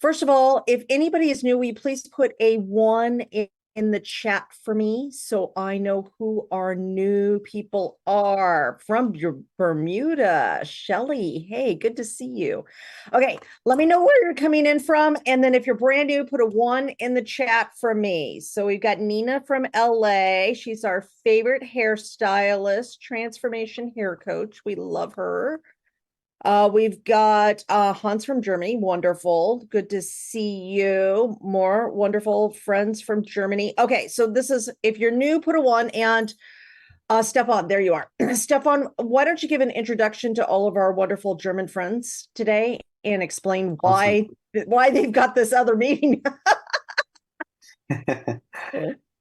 First of all, if anybody is new, will you please put a 1 in the chat for me so I know who our new people are. From Bermuda, Shelly. Hey, good to see you. Okay, let me know where you're coming in from. And then if you're brand new, put a 1 in the chat for me. So we've got Nina from LA. She's our favorite hairstylist, transformation hair coach. We love her. We've got Hans from Germany. Wonderful. Good to see you. More wonderful friends from Germany. Okay, so this is, if you're new, put a 1. And Stefan, there you are. Stefan, why don't you give an introduction to all of our wonderful German friends today and explain Awesome. why they've got this other meeting?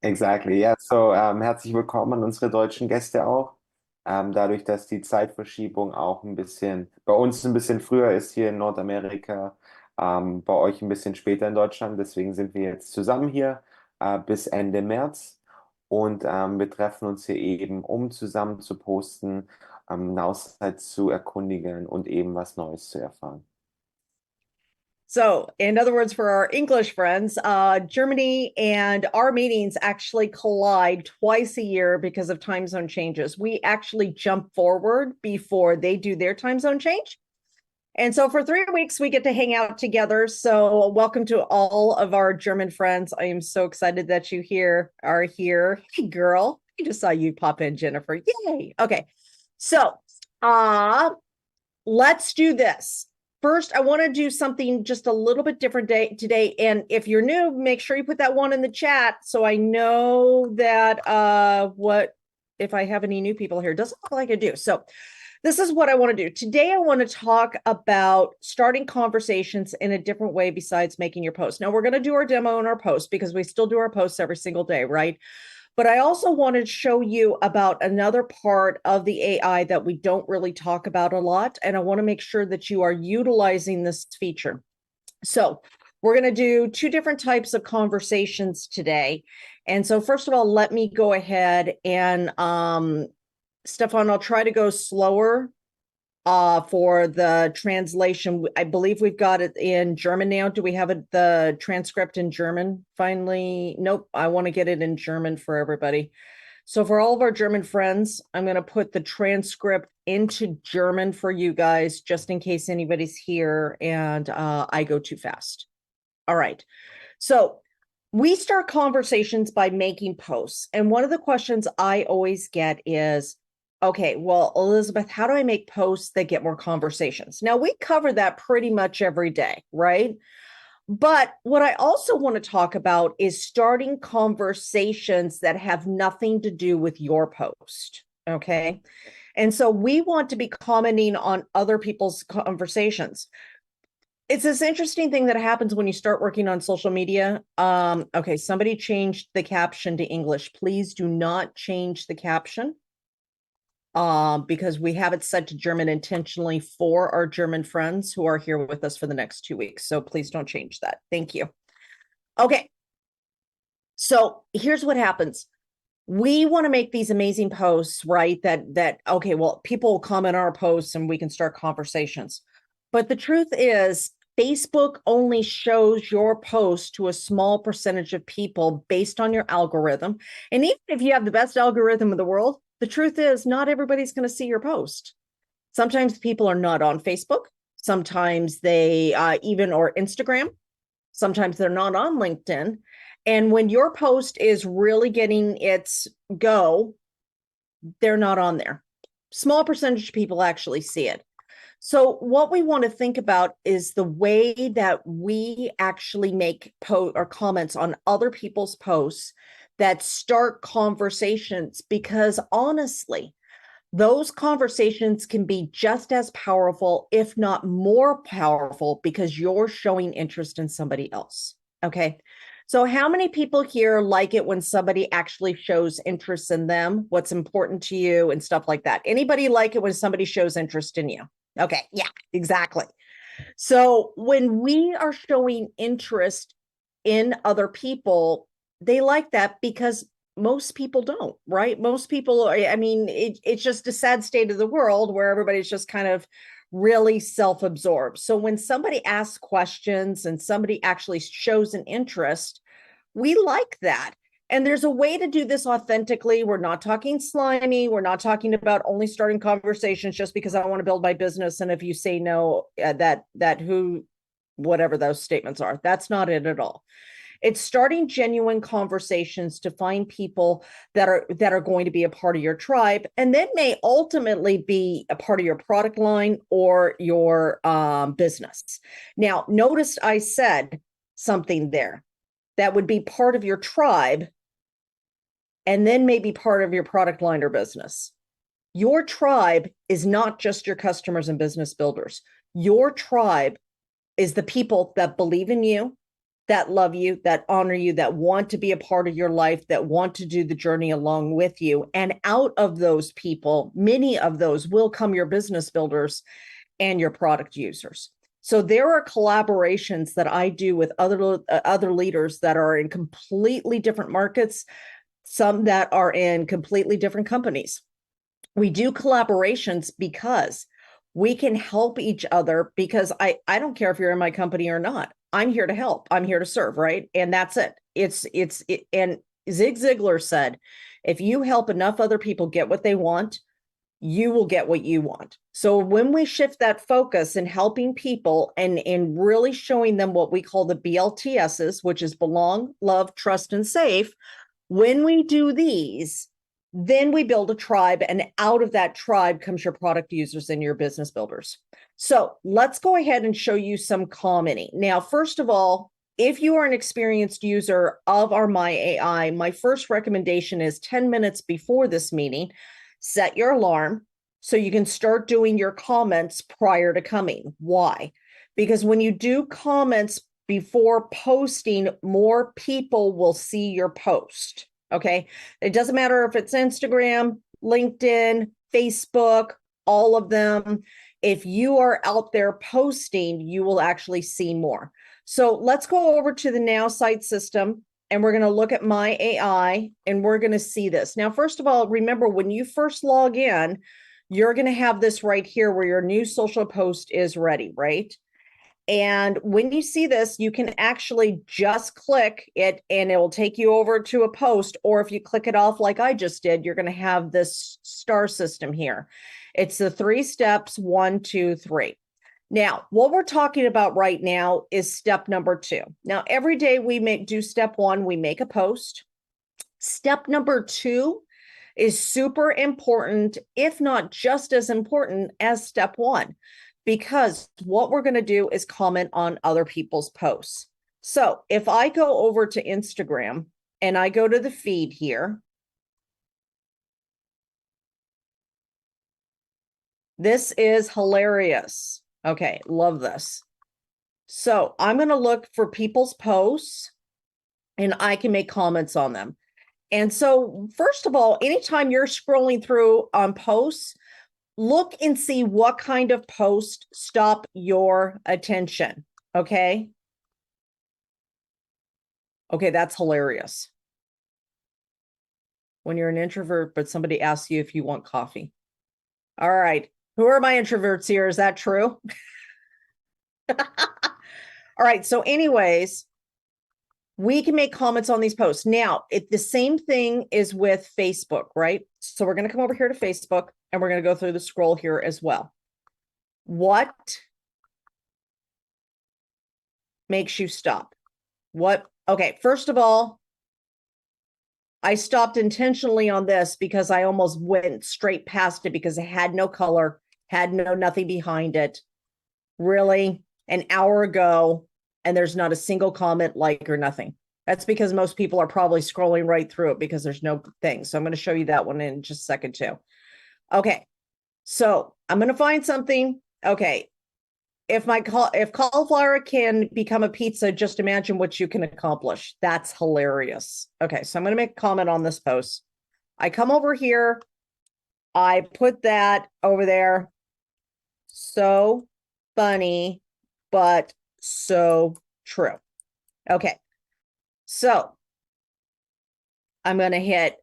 Exactly. Ja, so herzlich willkommen an unsere deutschen Gäste auch. Dadurch, dass die Zeitverschiebung auch ein bisschen, bei uns ein bisschen früher ist hier in Nordamerika, bei euch ein bisschen später in Deutschland. Deswegen sind wir jetzt zusammen hier bis Ende März und wir treffen uns hier eben, um zusammen zu posten, Nowsite zu erkundigen und eben was Neues zu erfahren. So, in other words, for our English friends, Germany and our meetings actually collide twice a year because of time zone changes. We actually jump forward before they do their time zone change. And so for 3 weeks, we get to hang out together. So welcome to all of our German friends. I am so excited that you are here. Hey, girl, I just saw you pop in, Jennifer. Yay. Okay. So let's do this. First, I want to do something just a little bit different today. And if you're new, make sure you put that 1 in the chat so I know that if I have any new people here. Doesn't look like I do. So this is what I want to do. Today, I want to talk about starting conversations in a different way besides making your post. Now, we're going to do our demo and our post because we still do our posts every single day, right? But I also want to show you about another part of the AI that we don't really talk about a lot. And I want to make sure that you are utilizing this feature. So we're going to do 2 different types of conversations today. And so first of all, let me go ahead and Stefan, I'll try to go slower for the translation. I believe we've got it in German now. Do we have the transcript in German finally? Nope. I want to get it in German for everybody. So for all of our German friends, I'm going to put the transcript into German for you guys, just in case anybody's here and I go too fast. All right. So we start conversations by making posts. And one of the questions I always get is, okay, well, Elizabeth, how do I make posts that get more conversations? Now, we cover that pretty much every day, right? But what I also want to talk about is starting conversations that have nothing to do with your post, okay? And so we want to be commenting on other people's conversations. It's this interesting thing that happens when you start working on social media. Okay, somebody changed the caption to English. Please do not change the caption. Because we have it set to German intentionally for our German friends who are here with us for the next 2 weeks. So please don't change that. Thank you. Okay. So here's what happens. We want to make these amazing posts, right? Okay, well, people will comment on our posts and we can start conversations. But the truth is, Facebook only shows your post to a small percentage of people based on your algorithm. And even if you have the best algorithm in the world, the truth is not everybody's going to see your post. Sometimes people are not on Facebook. Sometimes they or Instagram. Sometimes they're not on LinkedIn. And when your post is really getting its go, they're not on there. Small percentage of people actually see it. So what we want to think about is the way that we actually make comments on other people's posts that start conversations, because honestly, those conversations can be just as powerful, if not more powerful, because you're showing interest in somebody else. Okay. So how many people here like it when somebody actually shows interest in them, what's important to you and stuff like that? Anybody like it when somebody shows interest in you? Okay. Yeah, exactly. So when we are showing interest in other people, they like that because most people don't, right? Most people, it's just a sad state of the world where everybody's just kind of really self-absorbed. So when somebody asks questions and somebody actually shows an interest, we like that. And there's a way to do this authentically. We're not talking slimy. We're not talking about only starting conversations just because I want to build my business. And if you say no, whatever those statements are, that's not it at all. It's starting genuine conversations to find people that are going to be a part of your tribe, and then may ultimately be a part of your product line or your business. Now, notice I said something there that would be part of your tribe and then maybe part of your product line or business. Your tribe is not just your customers and business builders. Your tribe is the people that believe in you, that love you, that honor you, that want to be a part of your life, that want to do the journey along with you. And out of those people, many of those will come your business builders and your product users. So there are collaborations that I do with other leaders that are in completely different markets, some that are in completely different companies. We do collaborations because we can help each other, because I don't care if you're in my company or not. I'm here to help. I'm here to serve, right? And that's it. And Zig Ziglar said, if you help enough other people get what they want, you will get what you want. So when we shift that focus in helping people and really showing them what we call the BLTSs, which is belong, love, trust, and safe, when we do these, then we build a tribe, and out of that tribe comes your product users and your business builders. So let's go ahead and show you some commenting. Now, first of all, if you are an experienced user of our My AI, my first recommendation is 10 minutes before this meeting, set your alarm so you can start doing your comments prior to coming. Why? Because when you do comments before posting, more people will see your post. Okay. It doesn't matter if it's Instagram, LinkedIn, Facebook, all of them. If you are out there posting, you will actually see more. So let's go over to the Nowsite system, and we're going to look at My AI, and we're going to see this. Now, first of all, remember when you first log in, you're going to have this right here where your new social post is ready, right? And when you see this, you can actually just click it and it will take you over to a post. Or if you click it off like I just did, you're going to have this star system here. It's the 3 steps, 1, 2, 3. Now, what we're talking about right now is step number 2. Now, every day we do step 1, we make a post. Step number 2 is super important, if not just as important as step 1. Because what we're going to do is comment on other people's posts. So if I go over to Instagram and I go to the feed here, this is hilarious. Okay, love this. So I'm going to look for people's posts and I can make comments on them. And so first of all, anytime you're scrolling through on posts, look and see what kind of post stop your attention. Okay. Okay, that's hilarious. When you're an introvert, but somebody asks you if you want coffee. All right. Who are my introverts here? Is that true? All right. So anyways, we can make comments on these posts. Now, the same thing is with Facebook, right? So we're going to come over here to Facebook and we're going to go through the scroll here as well. What makes you stop? What? Okay, first of all, I stopped intentionally on this because I almost went straight past it because it had no color, had nothing behind it. Really, an hour ago, and there's not a single comment, like, or nothing. That's because most people are probably scrolling right through it because there's no thing. So I'm going to show you that one in just a second too. Okay, so I'm going to find something. Okay, if cauliflower can become a pizza, just imagine what you can accomplish. That's hilarious. Okay, so I'm going to make a comment on this post. I come over here. I put that over there. So funny, but so true. Okay, so I'm going to hit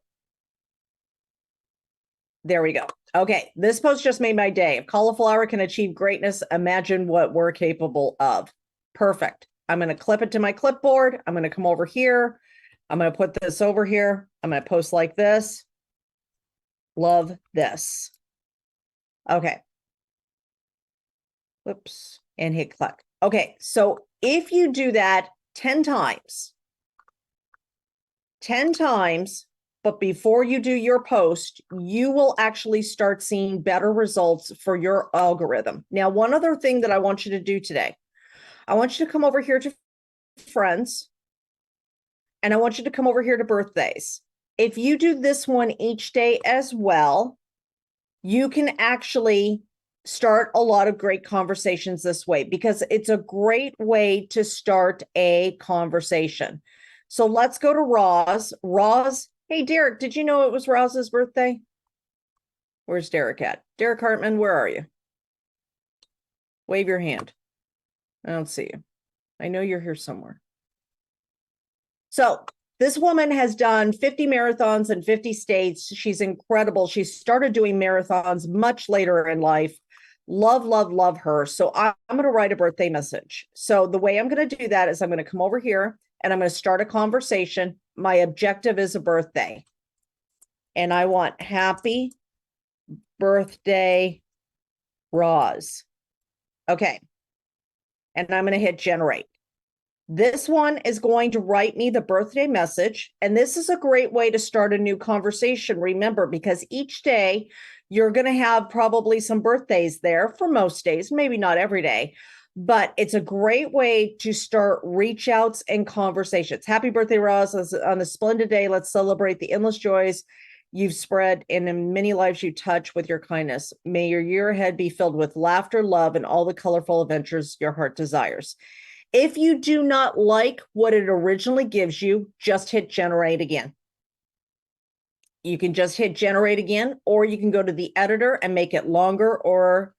There we go. Okay, this post just made my day. If cauliflower can achieve greatness, imagine what we're capable of. Perfect. I'm going to clip it to my clipboard. I'm going to come over here. I'm going to put this over here. I'm going to post like this. Love this. Okay. Whoops. And hit click. Okay, so if you do that 10 times, but before you do your post, you will actually start seeing better results for your algorithm. Now, one other thing that I want you to do today, I want you to come over here to friends, and I want you to come over here to birthdays. If you do this one each day as well, you can actually start a lot of great conversations this way, because it's a great way to start a conversation. So let's go to Roz. Roz, hey, Derek, did you know it was Roz's birthday? Where's Derek at? Derek Hartman, where are you? Wave your hand. I don't see you. I know you're here somewhere. So this woman has done 50 marathons in 50 states. She's incredible. She started doing marathons much later in life. Love, love, love her. So I'm going to write a birthday message. So the way I'm going to do that is I'm going to come over here and I'm going to start a conversation. My objective is a birthday. And I want happy birthday, Roz. Okay. And I'm going to hit generate. This one is going to write me the birthday message. And this is a great way to start a new conversation. Remember, because each day you're going to have probably some birthdays there for most days, maybe not every day, but it's a great way to start reach outs and conversations. Happy birthday, Roz. On a splendid day, let's celebrate the endless joys you've spread and in many lives you touch with your kindness. May your year ahead be filled with laughter, love, and all the colorful adventures your heart desires. If you do not like what it originally gives you, just hit generate again. You can just hit generate again, or you can go to the editor and make it longer or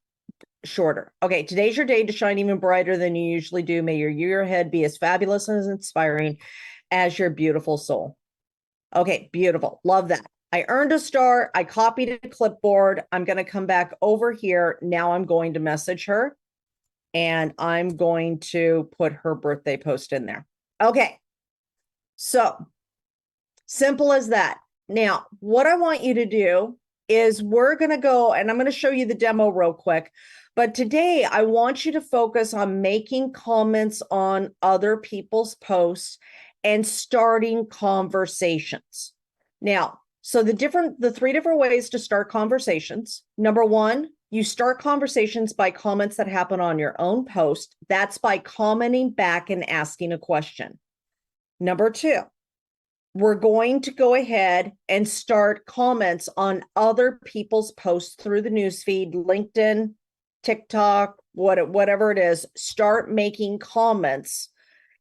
shorter. Okay, today's your day to shine even brighter than you usually do. May your year ahead be as fabulous and as inspiring as your beautiful soul. Okay, beautiful. Love that. I earned a star. I copied a clipboard. I'm going to come back over here. Now I'm going to message her. And I'm going to put her birthday post in there. Okay. So simple as that. Now, what I want you to do is we're going to go and I'm going to show you the demo real quick. But today I want you to focus on making comments on other people's posts and starting conversations. Now, so the three different ways to start conversations. Number one, you start conversations by comments that happen on your own post. That's by commenting back and asking a question. Number two, we're going to go ahead and start comments on other people's posts through the newsfeed, LinkedIn, TikTok, whatever it is. Start making comments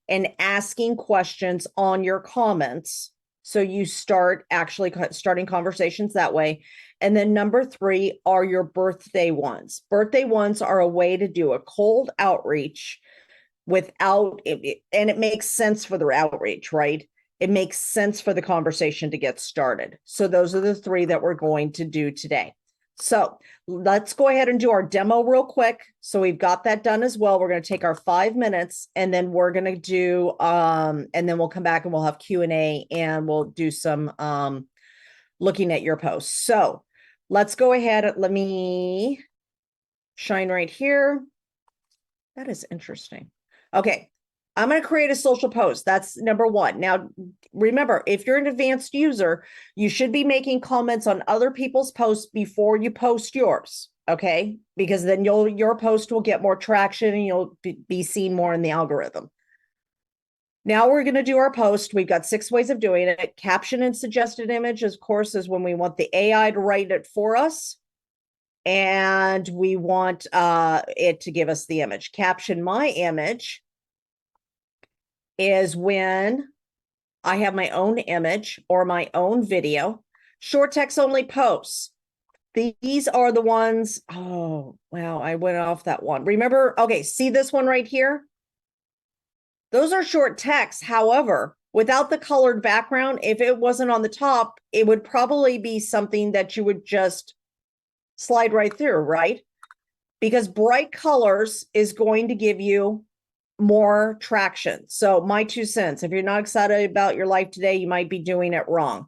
and asking questions on your comments. So you start actually starting conversations that way. And then number three are your birthday ones. Birthday ones are a way to do a cold outreach without it, and it makes sense for the outreach, right? It makes sense for the conversation to get started. So those are the three that we're going to do today. So let's go ahead and do our demo real quick. So we've got that done as well. We're going to take our 5 minutes and then we're going to do, and then we'll come back and we'll have Q&A and we'll do some looking at your posts. So let's go ahead. Let me shine right here. That is interesting. Okay. I'm going to create a social post. That's number one. Now, remember, if you're an advanced user, you should be making comments on other people's posts before you post yours. Okay. Because then your post will get more traction and you'll be seen more in the algorithm. Now we're going to do our post. We've got 6 ways of doing it. Caption and suggested image, of course, is when we want the AI to write it for us. And we want it to give us the image. Caption my image is when I have my own image or my own video. Short text only posts. These are the ones. Oh, wow. I went off that one. Remember, okay, see this one right here? Those are short text. However, without the colored background, if it wasn't on the top, it would probably be something that you would just slide right through, right? Because bright colors is going to give you more traction. So my 2 cents, if you're not excited about your life today, you might be doing it wrong.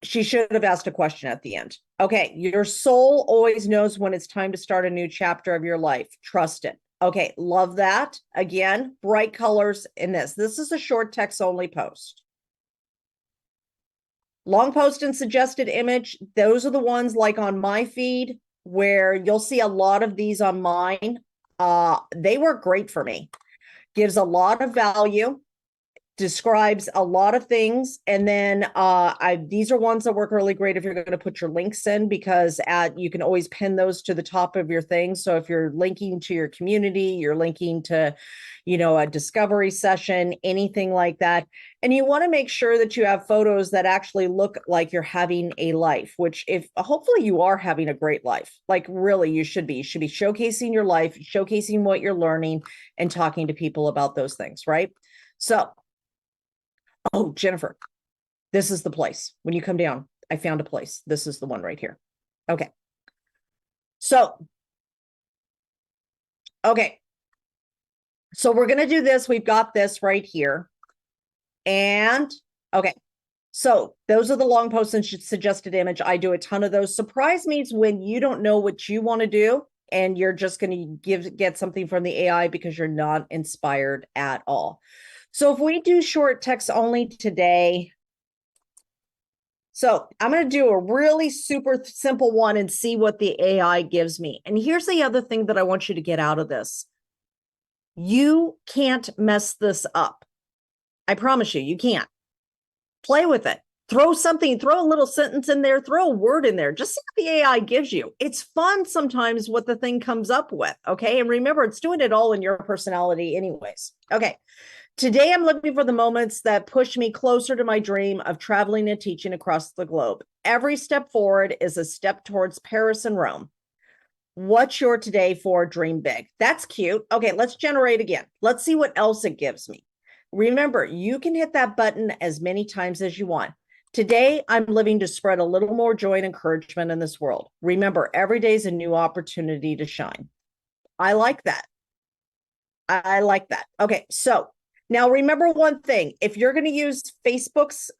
She should have asked a question at the end. Okay, your soul always knows when it's time to start a new chapter of your life. Trust it. Okay, love that. Again, bright colors in this. This is a short text only post. Long post and suggested image, those are the ones like on my feed where you'll see a lot of these on mine. They work great for me. Gives a lot of value, describes a lot of things, and then these are ones that work really great if you're going to put your links in, because you can always pin those to the top of your thing. So if you're linking to your community, you're linking to, a discovery session, anything like that, and you want to make sure that you have photos that actually look like you're having a life, which if hopefully you are having a great life, like really you should be showcasing your life, showcasing what you're learning, and talking to people about those things, right? So, oh, Jennifer, this is the place. When you come down, I found a place. This is the one right here. Okay. So, okay. So we're going to do this. We've got this right here. And, okay. So those are the long posts and suggested image. I do a ton of those. Surprise means when you don't know what you want to do and you're just going to get something from the AI because you're not inspired at all. So if we do short text only today, so I'm going to do a really super simple one and see what the AI gives me. And here's the other thing that I want you to get out of this. You can't mess this up. I promise you, you can't. Play with it. Throw a little sentence in there, throw a word in there, just see what the AI gives you. It's fun sometimes what the thing comes up with, okay? And remember, it's doing it all in your personality anyways. Okay. Today, I'm looking for the moments that push me closer to my dream of traveling and teaching across the globe. Every step forward is a step towards Paris and Rome. What's your today for dream big? That's cute. Okay, let's generate again. Let's see what else it gives me. Remember, you can hit that button as many times as you want. Today, I'm living to spread a little more joy and encouragement in this world. Remember, every day is a new opportunity to shine. I like that. I like that. Okay, so now remember one thing. If you're going to use Facebook's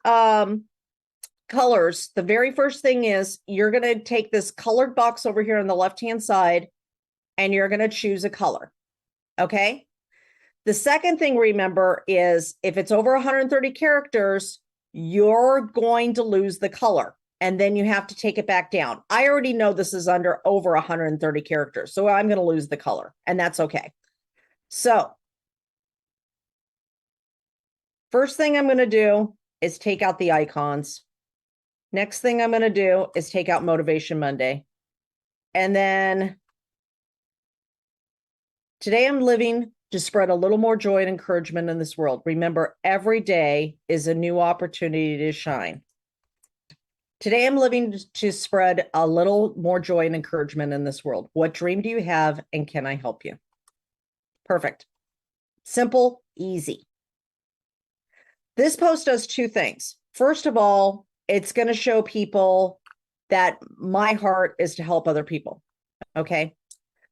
colors, the very first thing is you're going to take this colored box over here on the left-hand side and you're going to choose a color. Okay? The second thing, remember, is if it's over 130 characters, you're going to lose the color and then you have to take it back down. I already know this is under over 130 characters, so I'm going to lose the color, and that's okay. So first thing I'm going to do is take out the icons. Next thing I'm going to do is take out Motivation Monday. And then today I'm living to spread a little more joy and encouragement in this world. Remember, every day is a new opportunity to shine. Today I'm living to spread a little more joy and encouragement in this world. What dream do you have and can I help you? Perfect. Simple, easy. This post does two things. First of all, it's going to show people that my heart is to help other people. Okay.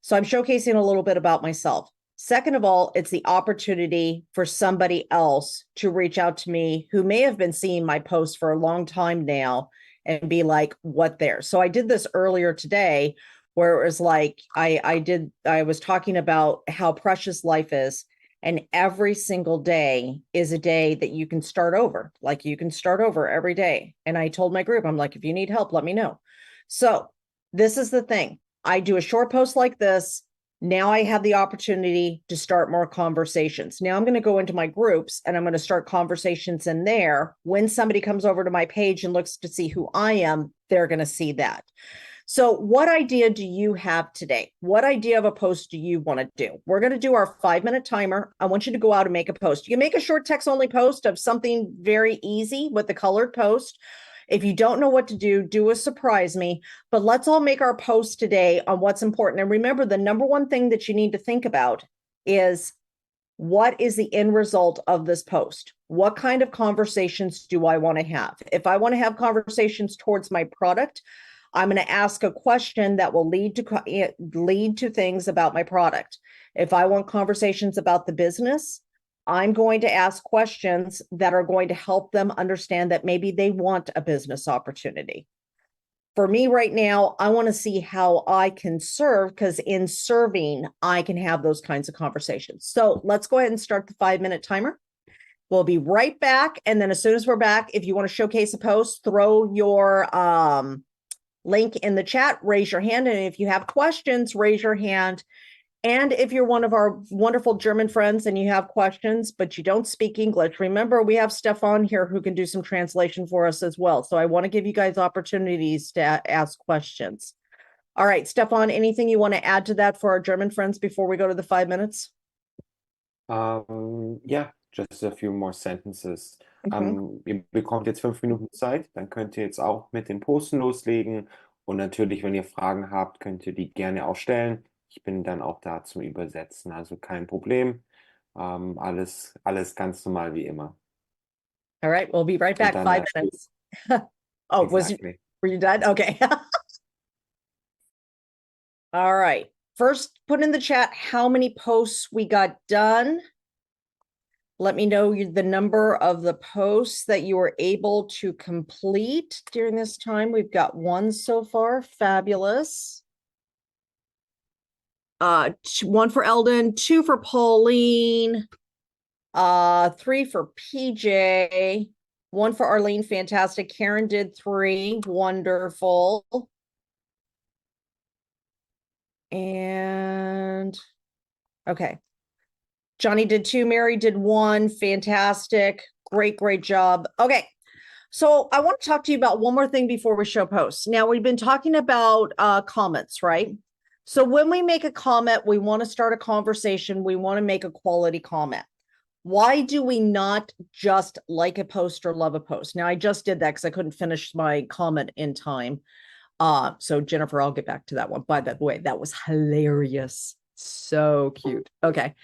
So I'm showcasing a little bit about myself. Second of all, it's the opportunity for somebody else to reach out to me who may have been seeing my post for a long time now and be like, what there? So I did this earlier today where it was like, I was talking about how precious life is. And every single day is a day that you can start over. Like you can start over every day. And I told my group, I'm like, if you need help, let me know. So this is the thing. I do a short post like this. Now I have the opportunity to start more conversations. Now I'm going to go into my groups and I'm going to start conversations in there. When somebody comes over to my page and looks to see who I am, they're going to see that. So what idea do you have today? What idea of a post do you want to do? We're going to do our 5-minute timer. I want you to go out and make a post. You can make a short text only post of something very easy with the colored post. If you don't know what to do a surprise me, but let's all make our post today on what's important. And remember, the number one thing that you need to think about is What is the end result of this post? What kind of conversations do I want to have? If I want to have conversations towards my product, I'm going to ask a question that will lead to things about my product. If I want conversations about the business, I'm going to ask questions that are going to help them understand that maybe they want a business opportunity. For me right now, I want to see how I can serve, because in serving, I can have those kinds of conversations. So let's go ahead and start the 5-minute timer. We'll be right back. And then as soon as we're back, if you want to showcase a post, throw your link in the chat, raise your hand. And if you have questions, raise your hand. And if you're one of our wonderful German friends and you have questions, but you don't speak English, remember, we have Stefan here who can do some translation for us as well. So I want to give you guys opportunities to ask questions. All right, Stefan, anything you want to add to that for our German friends before we go to the 5 minutes? Ja, just a few more sentences. Okay. Ihr bekommt jetzt 5 Minuten Zeit, dann könnt ihr jetzt auch mit dem Posten loslegen. Und natürlich, wenn ihr Fragen habt, könnt ihr die gerne auch stellen. Ich bin dann auch da zum Übersetzen, also kein Problem. Alles ganz normal wie immer. All right, we'll be right Und back. dann, 5 minutes. Oh, exactly. were you done? Okay. All right. First, put in the chat how many posts we got done. Let me know the number of the posts that you were able to complete during this time. We've got 1 so far. Fabulous. 1 for Eldon, 2 for Pauline, 3 for PJ, 1 for Arlene. Fantastic. Karen did 3. Wonderful. And okay. Johnny did 2. Mary did 1. Fantastic. Great job. Okay. So I want to talk to you about one more thing before we show posts. Now, we've been talking about comments, right? So when we make a comment, we want to start a conversation. We want to make a quality comment. Why do we not just like a post or love a post? Now, I just did that because I couldn't finish my comment in time. So Jennifer, I'll get back to that one. By the way, that was hilarious. So cute. Okay.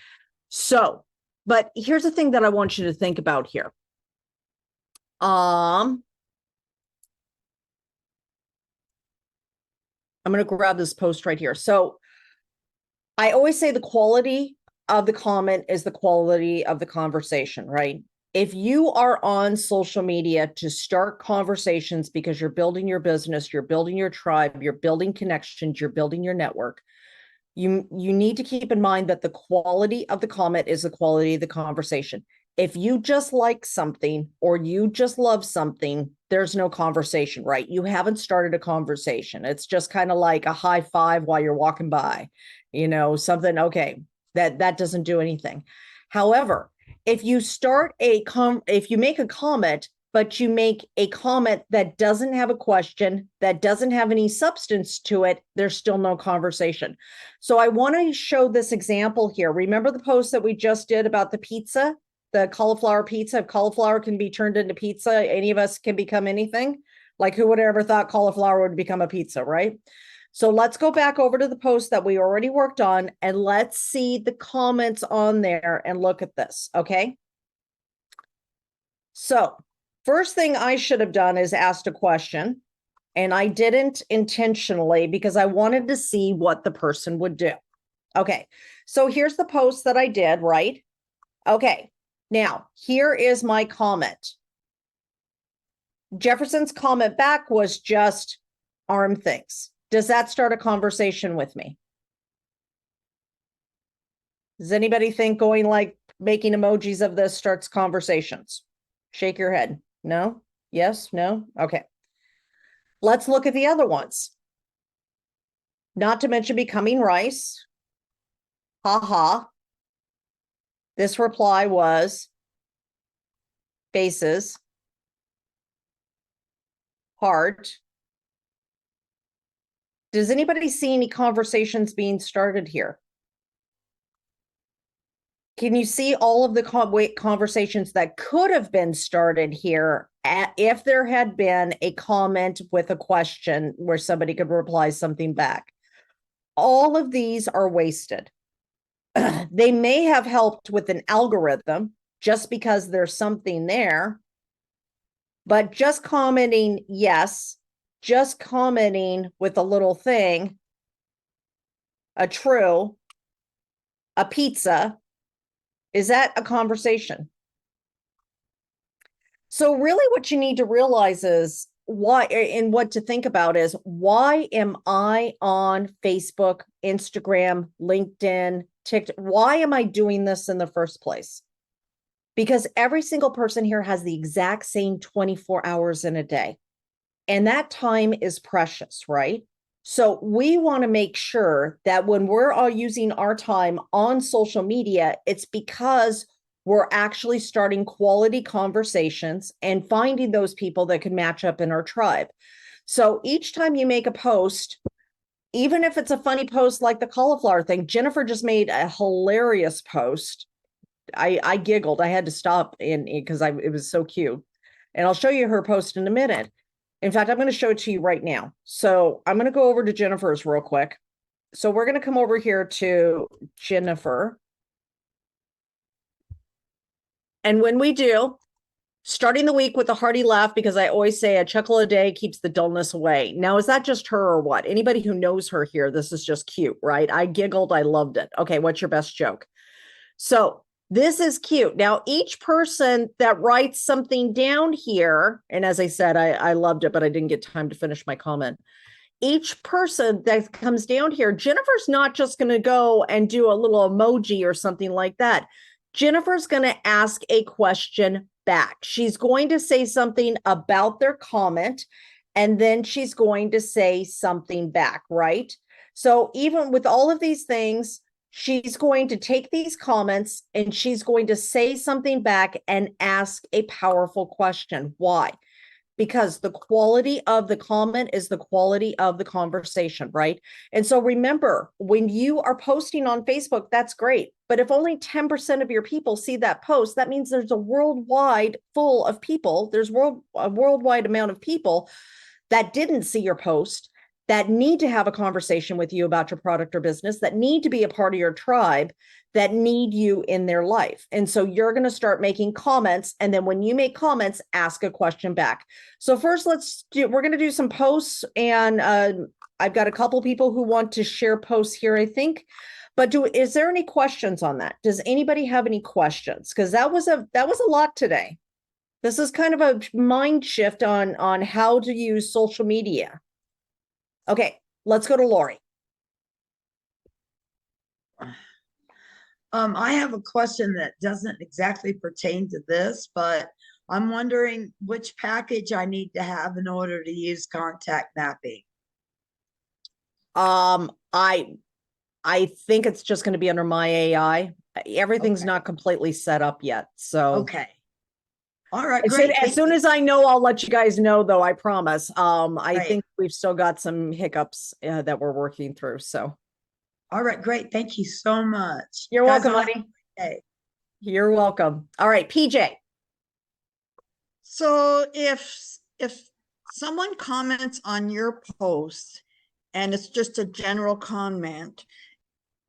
So, but here's the thing that I want you to think about here. I'm going to grab this post right here. So I always say the quality of the comment is the quality of the conversation, right? If you are on social media to start conversations because you're building your business, you're building your tribe, you're building connections, you're building your network, you need to keep in mind that the quality of the comment is the quality of the conversation. If you just like something or you just love something, there's no conversation, right? You haven't started a conversation. It's just kind of like a high five while you're walking by, something. Okay, that doesn't do anything. However, if you make a comment, but you make a comment that doesn't have a question, that doesn't have any substance to it, there's still no conversation. So I want to show this example here. Remember the post that we just did about the pizza, the cauliflower pizza? If cauliflower can be turned into pizza, any of us can become anything. Like, who would have ever thought cauliflower would become a pizza, right? So let's go back over to the post that we already worked on and let's see the comments on there and look at this, okay? So first thing I should have done is asked a question, and I didn't intentionally because I wanted to see what the person would do. Okay, so here's the post that I did, right? Okay, now here is my comment. Jefferson's comment back was just arm things. Does that start a conversation with me? Does anybody think going like making emojis of this starts conversations? Shake your head. No? Yes? No? Okay. Let's look at the other ones. Not to mention becoming rice. Ha. This reply was faces, heart. Does anybody see any conversations being started here? Can you see all of the conversations that could have been started here if there had been a comment with a question where somebody could reply something back? All of these are wasted. They may have helped with an algorithm just because there's something there, but just commenting yes, just commenting with a little thing, a true, a pizza, is that a conversation? So really what you need to realize is why, and what to think about is, why am I on Facebook, Instagram, LinkedIn, TikTok? Why am I doing this in the first place? Because every single person here has the exact same 24 hours in a day. And that time is precious, right? So we want to make sure that when we're all using our time on social media, it's because we're actually starting quality conversations and finding those people that can match up in our tribe. So each time you make a post, even if it's a funny post like the cauliflower thing, Jennifer just made a hilarious post. I giggled. I had to stop in because it was so cute. And I'll show you her post in a minute. In fact, I'm going to show it to you right now. So I'm going to go over to Jennifer's real quick. So we're going to come over here to Jennifer. And when we do, starting the week with a hearty laugh, because I always say a chuckle a day keeps the dullness away. Now, is that just her or what? Anybody who knows her here, this is just cute, right? I giggled. I loved it. Okay, what's your best joke? So this is cute. Now, each person that writes something down here, and as I said, I loved it, but I didn't get time to finish my comment. Each person that comes down here, Jennifer's not just going to go and do a little emoji or something like that. Jennifer's going to ask a question back. She's going to say something about their comment, and then she's going to say something back, right? So even with all of these things, she's going to take these comments and she's going to say something back and ask a powerful question. Why? Because the quality of the comment is the quality of the conversation, right? And so remember, when you are posting on Facebook, that's great. But if only 10% of your people see that post, that means there's a worldwide full of people. There's a worldwide amount of people that didn't see your post, that need to have a conversation with you about your product or business, that need to be a part of your tribe, that need you in their life. And so you're going to start making comments. And then when you make comments, ask a question back. So first, we're going to do some posts. And I've got a couple people who want to share posts here, I think. But is there any questions on that? Does anybody have any questions? Because that was a lot today. This is kind of a mind shift on how to use social media. Okay, let's go to Lori. I have a question that doesn't exactly pertain to this, but I'm wondering which package I need to have in order to use contact mapping. I think it's just going to be under my AI. Everything's Okay. not completely set up yet. So Okay. All right, great. as soon as I know, I'll let you guys know, though, I promise. I Right. think we've still got some hiccups that we're working through. So All right, great. Thank you so much. you're Guys, welcome, I'll have honey. a good day. You're welcome. All right, PJ. So if someone comments on your post and it's just a general comment,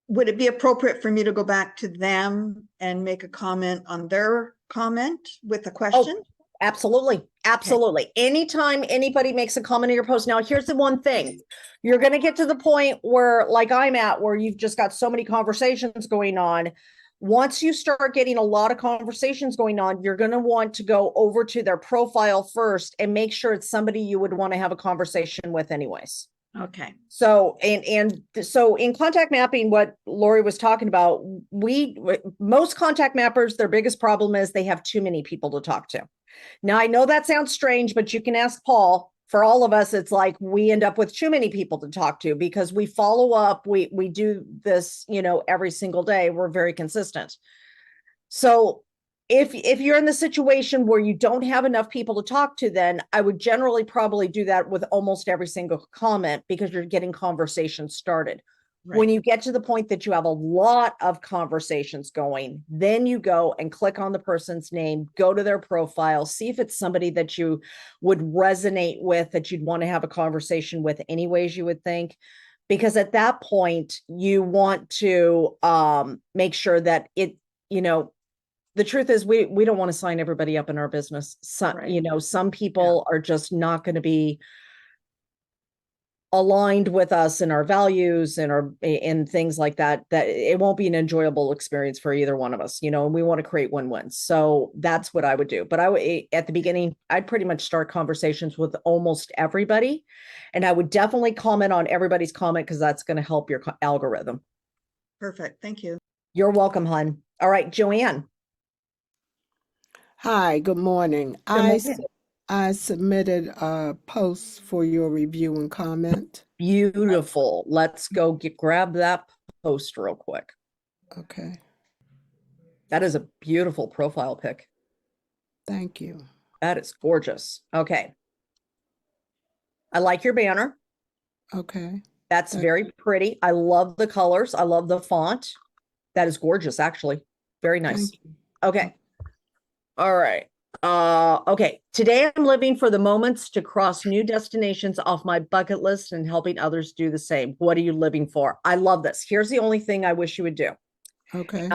would it be appropriate for me to go back to them and make a comment on their comment with a question? Absolutely. Absolutely. Anytime anybody makes a comment on your post. Now, here's the one thing. You're going to get to the point where, like I'm at, where you've just got so many conversations going on. Once you start getting a lot of conversations going on, you're going to want to go over to their profile first and make sure it's somebody you would want to have a conversation with anyways. Okay. So, so in contact mapping, what Lori was talking about, most contact mappers, their biggest problem is they have too many people to talk to. Now, I know that sounds strange, but you can ask Paul. For all of us, it's like we end up with too many people to talk to because we follow up. We do this, every single day. We're very consistent. So if you're in the situation where you don't have enough people to talk to, then I would generally probably do that with almost every single comment because you're getting conversations started. Right. When you get to the point that you have a lot of conversations going, then you go and click on the person's name, go to their profile, see if it's somebody that you would resonate with, that you'd want to have a conversation with anyways, you would think. because at that point you want to make sure that it, the truth is we don't want to sign everybody up in our business. Some, Right. some people are just not going to be aligned with us and our values and things like that, that it won't be an enjoyable experience for either one of us, and we want to create win-wins. So that's what I would do. But I would, at the beginning, I'd pretty much start conversations with almost everybody. And I would definitely comment on everybody's comment, because that's going to help your algorithm. Perfect. Thank you. You're welcome, hon. All right, Joanne. Hi, good morning. Good morning. I submitted a post for your review and comment. Beautiful. Let's go grab that post real quick. Okay, That is a beautiful profile pic. thank you. That is gorgeous. Okay. I like your banner. Okay, That's Thank very pretty. I love the colors. I love the font. That is gorgeous, actually. Very nice. thank you. Okay. All right. Okay. Today I'm living for the moments to cross new destinations off my bucket list and helping others do the same. What are you living for? I love this. Here's the only thing I wish you would do. Okay,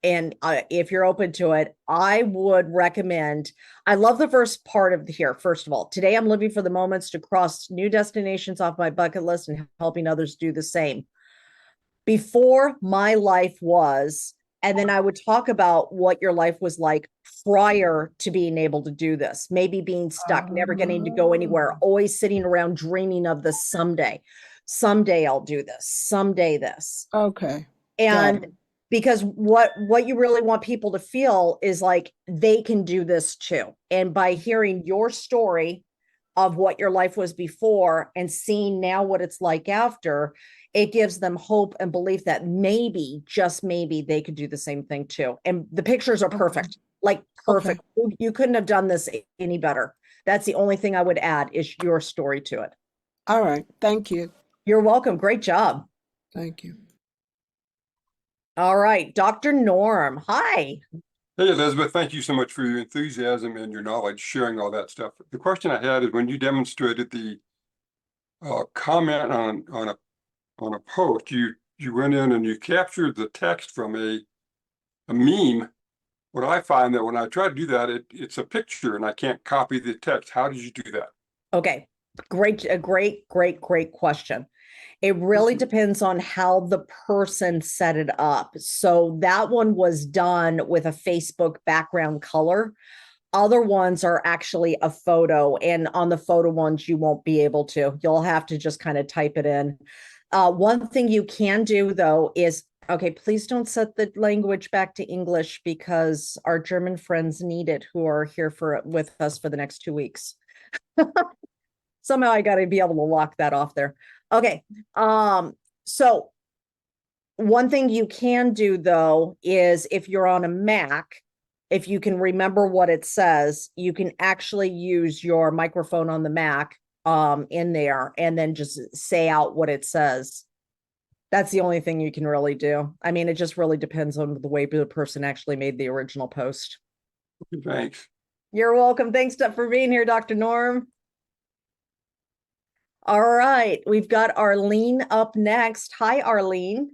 And if you're open to it, I would recommend, I love the first part of here. First of all, today I'm living for the moments to cross new destinations off my bucket list and helping others do the same. Before my life was, and then I would talk about what your life was like prior to being able to do this. Maybe being stuck, never getting to go anywhere, always sitting around dreaming of this someday. Someday I'll do this, someday this. okay. And because what you really want people to feel is like they can do this too. And by hearing your story of what your life was before and seeing now what it's like after, it gives them hope and belief that maybe, just maybe, they could do the same thing too. And the pictures are perfect, like perfect. You couldn't have done this any better. That's the only thing I would add is your story to it. All right, thank you. You're welcome. Great job. Thank you. All right, Dr. Norm. Hi. Hey, Elizabeth, thank you so much for your enthusiasm and your knowledge, sharing all that stuff. The question I had is when you demonstrated the comment on a post, you went in and you captured the text from a meme. What I find that when I try to do that, it's a picture and I can't copy the text. How did you do that? Okay, great question. It really depends on how the person set it up. So that one was done with a Facebook background color. Other ones are actually a photo, and on the photo ones, you won't be able to. You'll have to just kind of type it in. One thing you can do though is, okay, please don't set the language back to English because our German friends need it who are here with us for the next 2 weeks. Somehow I got to be able to lock that off there. Okay. So one thing you can do though is if you're on a Mac, if you can remember what it says, you can actually use your microphone on the Mac in there and then just say out what it says. That's the only thing you can really do. I mean, it just really depends on the way the person actually made the original post. Thanks. You're welcome. Thanks for being here, Dr. Norm. All right, we've got Arlene up next. Hi, Arlene.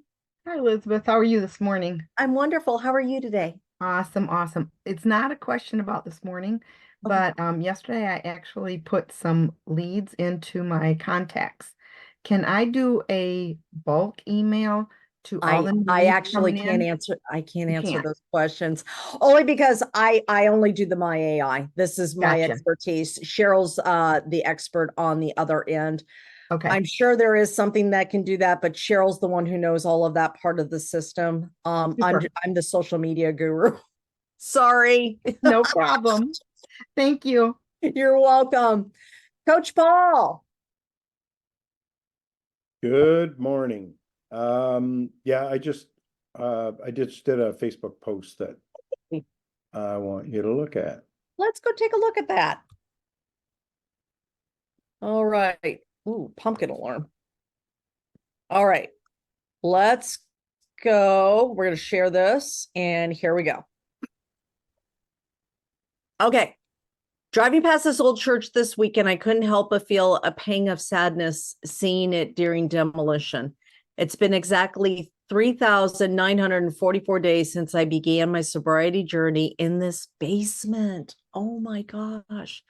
Hi, Elizabeth. How are you this morning? I'm wonderful. How are you today? Awesome, awesome. It's not a question about this morning, Okay. but yesterday I actually put some leads into my contacts. Can I do a bulk email to all the I leads actually coming can't in? answer. I can't You answer can't. those questions only because I only do the my AI. This is my Gotcha. expertise. Cheryl's the expert on the other end. Okay. I'm sure there is something that can do that, but Cheryl's the one who knows all of that part of the system. I'm Super. the social media guru. Sorry. No problem. Thank you. You're welcome. Coach Paul. Good morning. Yeah, I just did a Facebook post that I want you to look at. Let's go take a look at that. All right. Ooh, pumpkin alarm. All right. Let's go. We're going to share this and here we go. Okay. Driving past this old church this weekend, I couldn't help but feel a pang of sadness seeing it during demolition. It's been exactly 3,944 days since I began my sobriety journey in this basement. Oh my gosh.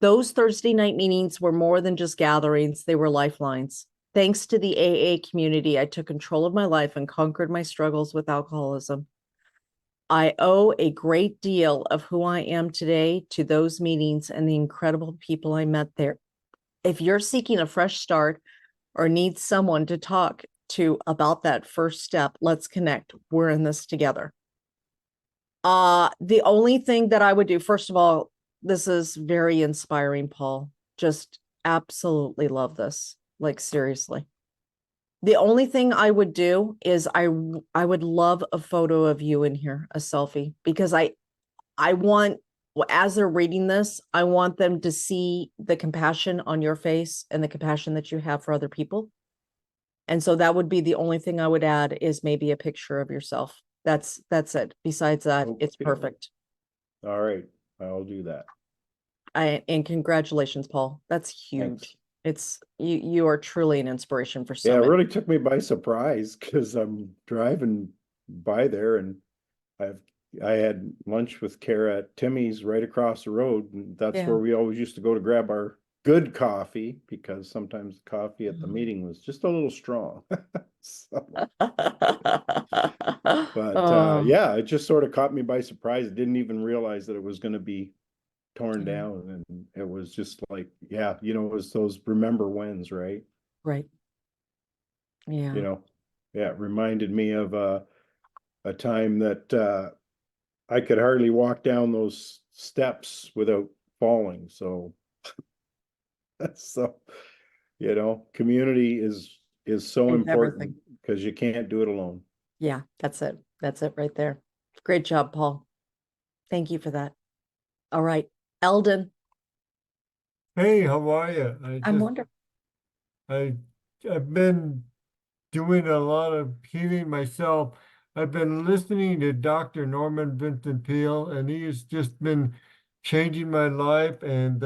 Those Thursday night meetings were more than just gatherings, they were lifelines. Thanks to the AA community, I took control of my life and conquered my struggles with alcoholism. I owe a great deal of who I am today to those meetings and the incredible people I met there. If you're seeking a fresh start or need someone to talk to about that first step, let's connect. We're in this together. The only thing that I would do, first of all, this is very inspiring, Paul. Just absolutely love this. Like, seriously. The only thing I would do is I would love a photo of you in here, a selfie, because I want, as they're reading this, I want them to see the compassion on your face and the compassion that you have for other people. And so that would be the only thing I would add, is maybe a picture of yourself. That's it. Besides that, it's Okay. perfect. All right, I'll do that. And congratulations, Paul. That's huge. Thanks. It's you are truly an inspiration for so Yeah, it many. really took me by surprise because I'm driving by there and I had lunch with Kara at Timmy's right across the road, and that's Yeah. where we always used to go to grab our good coffee because sometimes the coffee at the Mhm. meeting was just a little strong. So, but Um, yeah, it just sort of caught me by surprise. I didn't even realize that it was going to be torn Yeah. down, and it was just like, yeah, it was those remember whens, right? right. Yeah. Yeah, it reminded me of a time that I could hardly walk down those steps without falling. So, so community is so It's important everything. because you can't do it alone. Yeah, that's it. That's it right there. Great job, Paul. Thank you for that. All right. Eldon, Hey, how are you? I'm wondering. I I've been doing a lot of healing myself. I've been listening to Dr. Norman Vincent Peale, and he has just been changing my life. And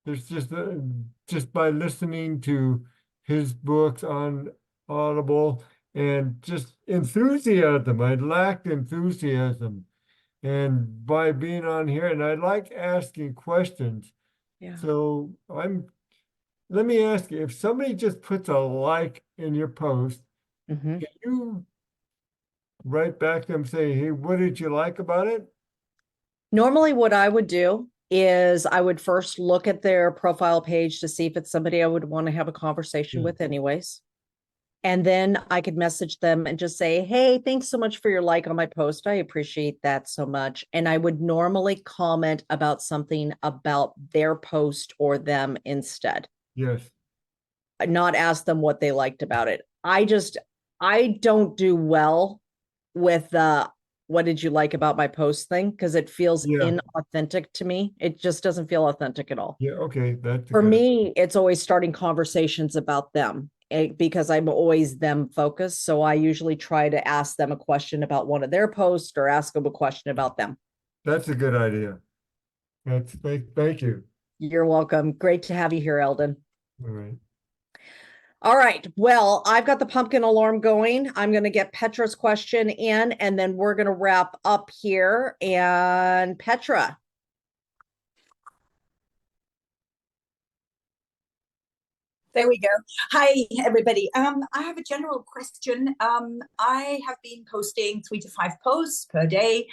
there's just by listening to his books on Audible and just enthusiasm. I lacked enthusiasm, and by being on here, and I like asking questions. Yeah. So let me ask you, if somebody just puts a like in your post, Mhm. can you write back to them, say, hey, what did you like about it? Normally, what I would do is I would first look at their profile page to see if it's somebody I would want to have a conversation Yeah. with, anyways. And then I could message them and just say, hey, thanks so much for your like on my post. I appreciate that so much. And I would normally comment about something about their post or them instead, Yes. not ask them what they liked about it. I don't do well with what did you like about my post thing, because it feels Yeah. inauthentic to me. It just doesn't feel authentic at all. Yeah. Okay. That's For good. me, it's always starting conversations about them, because I'm always them focused. So I usually try to ask them a question about one of their posts or ask them a question about them. That's a good idea. Thank you. You're welcome. Great to have you here, Eldon. All right. All right. Well, I've got the pumpkin alarm going. I'm going to get Petra's question in, and then we're going to wrap up here. And Petra. There we go. Hi, everybody. I have a general question. I have been posting 3 to 5 posts per day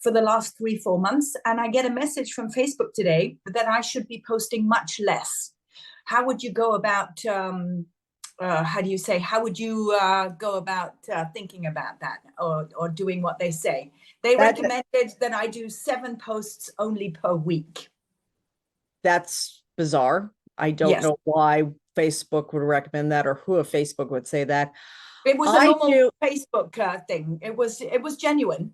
for the last 3-4 months, and I get a message from Facebook today that I should be posting much less. How would you go about, how do you say, how would you go about thinking about that, or doing what they say? They recommended that I do 7 posts only per week. That's bizarre. I don't Yes. know why Facebook would recommend that, or who of Facebook would say that. It was a normal Facebook thing. It was genuine.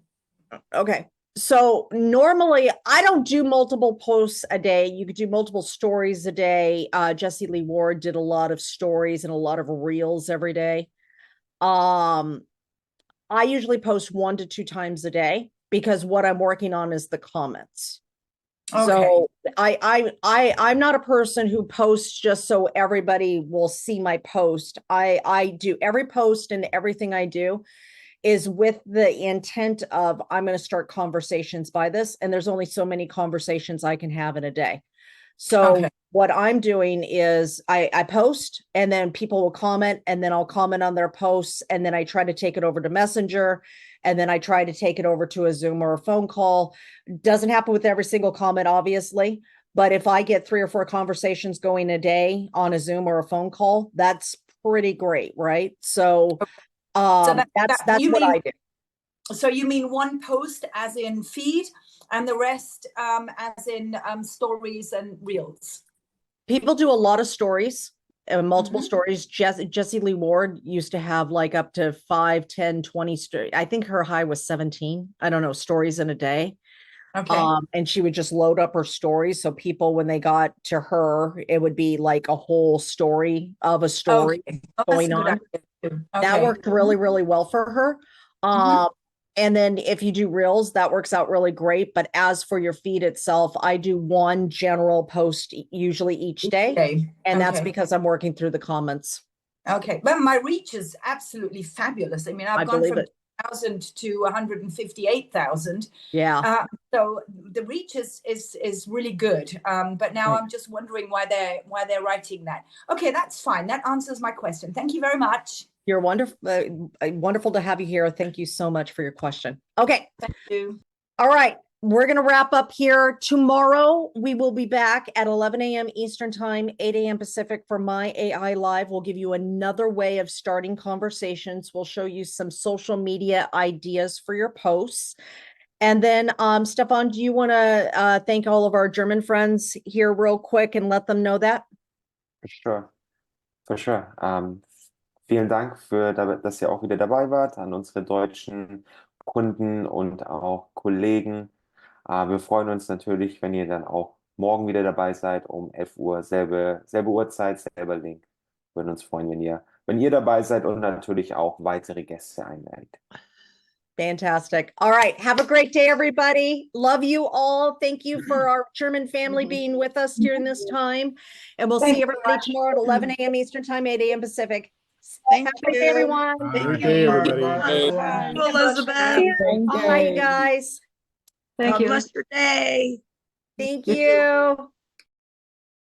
Okay. So normally I don't do multiple posts a day. You could do multiple stories a day. Jesse Lee Ward did a lot of stories and a lot of reels every day. I usually post 1 to 2 times a day because what I'm working on is the comments. So I'm not a person who posts just so everybody will see my post. I do every post and everything I do is with the intent of I'm going to start conversations by this, and there's only so many conversations I can have in a day. So Okay. what I'm doing is I post, and then people will comment, and then I'll comment on their posts, and then I try to take it over to Messenger, and then I try to take it over to a Zoom or a phone call. Doesn't happen with every single comment, obviously, but if I get 3 or 4 conversations going a day on a Zoom or a phone call, that's pretty great, right? So that's you what mean, I do. so you mean one post as in feed and the rest as in stories and reels? People do a lot of stories, multiple stories. Jessie Lee Ward used to have like up to 5, 10, 20 stories. I think her high was 17. I don't know, stories in a day. Okay. And she would just load up her stories. So people, when they got to her, it would be like a whole story of a story Okay. Oh, that's going a good on. idea too. That Okay. worked really, really well for her. And then if you do reels, that works out really great. But as for your feed itself, I do one general post usually each day. Okay. And that's Okay. because I'm working through the comments. Okay. Well, my reach is absolutely fabulous. I mean, I've I gone believe from it. 2,000 to 158,000. Yeah. So the reach is really good. But now Right. I'm just wondering why they're writing that. Okay, that's fine. That answers my question. Thank you very much. You're wonderful. Wonderful to have you here. Thank you so much for your question. Okay. Thank you. All right. We're going to wrap up here. Tomorrow, we will be back at 11 a.m. Eastern Time, 8 a.m. Pacific for My AI Live. We'll give you another way of starting conversations. We'll show you some social media ideas for your posts. And then, Stefan, do you want to thank all of our German friends here real quick and let them know that? For sure. For sure. Vielen Dank dass ihr auch wieder dabei wart, an unsere deutschen Kunden und auch Kollegen. Wir freuen uns natürlich, wenn ihr dann auch morgen wieder dabei seid, um 11 Uhr, selbe Uhrzeit, selber Link. Wir würden uns freuen, wenn ihr dabei seid und natürlich auch weitere Gäste einladet. Fantastic. All right. Have a great day, everybody. Love you all. Thank you for our German family being with us during this time. And we'll see everybody tomorrow at 11 a.m. Eastern Time, 8 a.m. Pacific. Thank Have a great day, you. everyone. Good day, everybody. Thank you, Elizabeth. Bye, you guys. God bless your day. Thank you.